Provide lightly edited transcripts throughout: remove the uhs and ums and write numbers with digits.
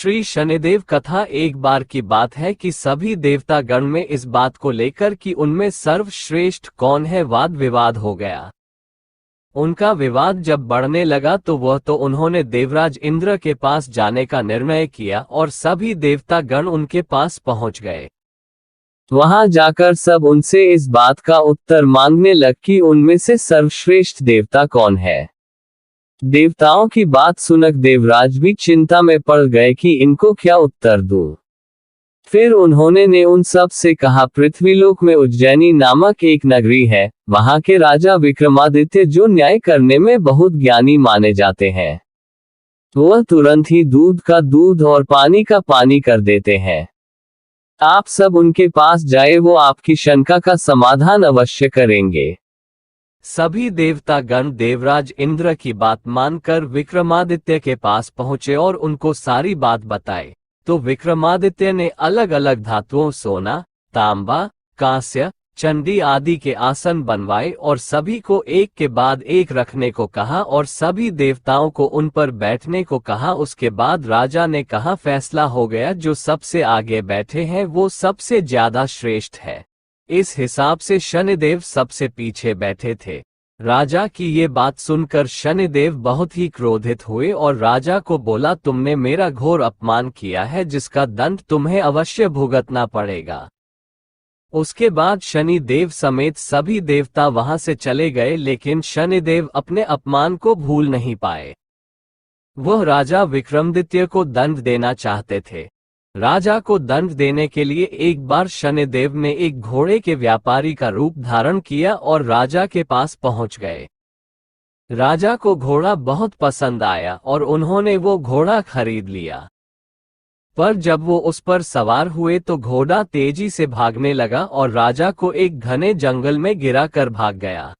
श्री शनिदेव कथा। एक बार की बात है कि सभी देवता गण में इस बात को लेकर कि उनमें सर्वश्रेष्ठ कौन है वाद विवाद हो गया। उनका विवाद जब बढ़ने लगा तो उन्होंने देवराज इंद्र के पास जाने का निर्णय किया और सभी देवता गण उनके पास पहुंच गए। वहां जाकर सब उनसे इस बात का उत्तर मांगने लग कि उनमें से सर्वश्रेष्ठ देवता कौन है। देवताओं की बात सुनकर देवराज भी चिंता में पड़ गए कि इनको क्या उत्तर दूं। फिर उन्होंने उन सब से कहा, पृथ्वीलोक में उज्जैनी नामक एक नगरी है, वहां के राजा विक्रमादित्य जो न्याय करने में बहुत ज्ञानी माने जाते हैं, वह तुरंत ही दूध का दूध और पानी का पानी कर देते हैं। आप सब उनके पास जाए, वो आपकी शंका का समाधान अवश्य करेंगे। सभी देवता गण देवराज इंद्र की बात मानकर विक्रमादित्य के पास पहुंचे और उनको सारी बात बताई। तो विक्रमादित्य ने अलग अलग धातुओं सोना, तांबा, कांस्य, चंदी आदि के आसन बनवाए और सभी को एक के बाद एक रखने को कहा और सभी देवताओं को उन पर बैठने को कहा। उसके बाद राजा ने कहा, फैसला हो गया, जो सबसे आगे बैठे हैं वो सबसे ज्यादा श्रेष्ठ है। इस हिसाब से शनिदेव सबसे पीछे बैठे थे। राजा की ये बात सुनकर शनिदेव बहुत ही क्रोधित हुए और राजा को बोला, तुमने मेरा घोर अपमान किया है, जिसका दंड तुम्हें अवश्य भुगतना पड़ेगा। उसके बाद शनिदेव समेत सभी देवता वहां से चले गए, लेकिन शनिदेव अपने अपमान को भूल नहीं पाए। वह राजा विक्रमादित्य को दंड देना चाहते थे। राजा को दंड देने के लिए एक बार शनिदेव ने एक घोड़े के व्यापारी का रूप धारण किया और राजा के पास पहुंच गए। राजा को घोड़ा बहुत पसंद आया और उन्होंने वो घोड़ा खरीद लिया। पर जब वो उस पर सवार हुए तो घोड़ा तेजी से भागने लगा और राजा को एक घने जंगल में गिरा कर भाग गया।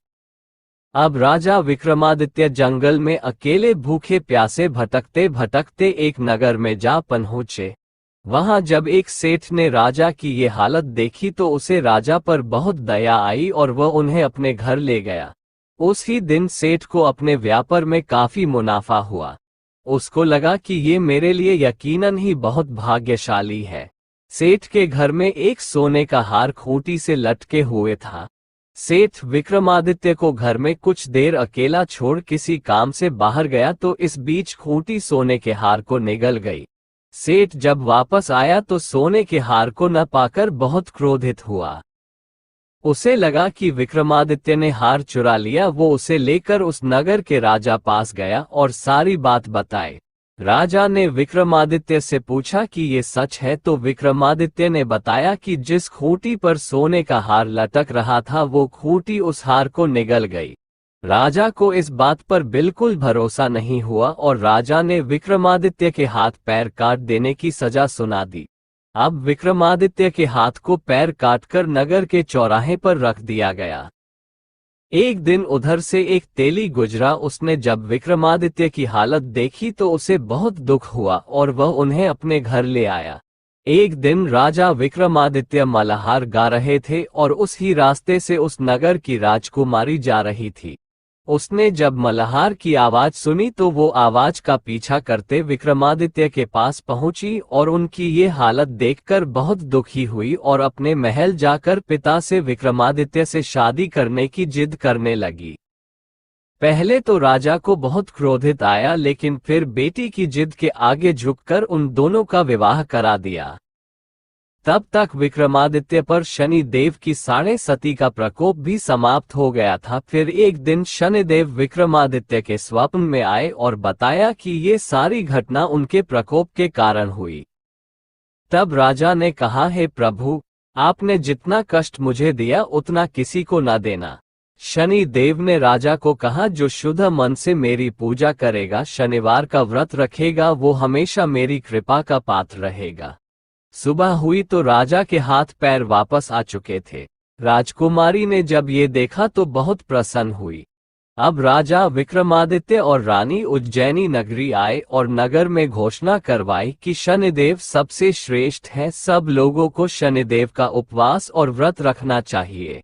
अब राजा विक्रमादित्य जंगल में अकेले भूखे प्यासे भटकते भटकते एक नगर में जा पहुंचे। वहां जब एक सेठ ने राजा की ये हालत देखी तो उसे राजा पर बहुत दया आई और वह उन्हें अपने घर ले गया। उस ही दिन सेठ को अपने व्यापार में काफी मुनाफा हुआ। उसको लगा कि ये मेरे लिए यकीनन ही बहुत भाग्यशाली है। सेठ के घर में एक सोने का हार खूंटी से लटके हुए था। सेठ विक्रमादित्य को घर में कुछ देर अकेला छोड़ किसी काम से बाहर गया तो इस बीच खूंटी सोने के हार को निगल गई। सेठ जब वापस आया तो सोने के हार को न पाकर बहुत क्रोधित हुआ। उसे लगा कि विक्रमादित्य ने हार चुरा लिया। वो उसे लेकर उस नगर के राजा पास गया और सारी बात बताई। राजा ने विक्रमादित्य से पूछा कि ये सच है, तो विक्रमादित्य ने बताया कि जिस खूंटी पर सोने का हार लटक रहा था वो खूंटी उस हार को निगल गई। राजा को इस बात पर बिल्कुल भरोसा नहीं हुआ और राजा ने विक्रमादित्य के हाथ पैर काट देने की सजा सुना दी। अब विक्रमादित्य के हाथ को पैर काटकर नगर के चौराहे पर रख दिया गया। एक दिन उधर से एक तेली गुजरा। उसने जब विक्रमादित्य की हालत देखी तो उसे बहुत दुख हुआ और वह उन्हें अपने घर ले आया। एक दिन राजा विक्रमादित्य मल्हार गा रहे थे और उस ही रास्ते से उस नगर की राजकुमारी जा रही थी। उसने जब मल्हार की आवाज सुनी तो वो आवाज का पीछा करते विक्रमादित्य के पास पहुंची और उनकी ये हालत देखकर बहुत दुखी हुई और अपने महल जाकर पिता से विक्रमादित्य से शादी करने की जिद करने लगी। पहले तो राजा को बहुत क्रोधित आया, लेकिन फिर बेटी की जिद के आगे झुककर उन दोनों का विवाह करा दिया। तब तक विक्रमादित्य पर शनि देव की साढ़े सती का प्रकोप भी समाप्त हो गया था। फिर एक दिन शनिदेव विक्रमादित्य के स्वप्न में आए और बताया कि ये सारी घटना उनके प्रकोप के कारण हुई। तब राजा ने कहा, हे प्रभु, आपने जितना कष्ट मुझे दिया उतना किसी को न देना। शनि देव ने राजा को कहा, जो शुद्ध मन से मेरी पूजा करेगा, शनिवार का व्रत रखेगा, वो हमेशा मेरी कृपा का पात्र रहेगा। सुबह हुई तो राजा के हाथ पैर वापस आ चुके थे। राजकुमारी ने जब ये देखा तो बहुत प्रसन्न हुई। अब राजा विक्रमादित्य और रानी उज्जैनी नगरी आए और नगर में घोषणा करवाई कि शनिदेव सबसे श्रेष्ठ है। सब लोगों को शनिदेव का उपवास और व्रत रखना चाहिए।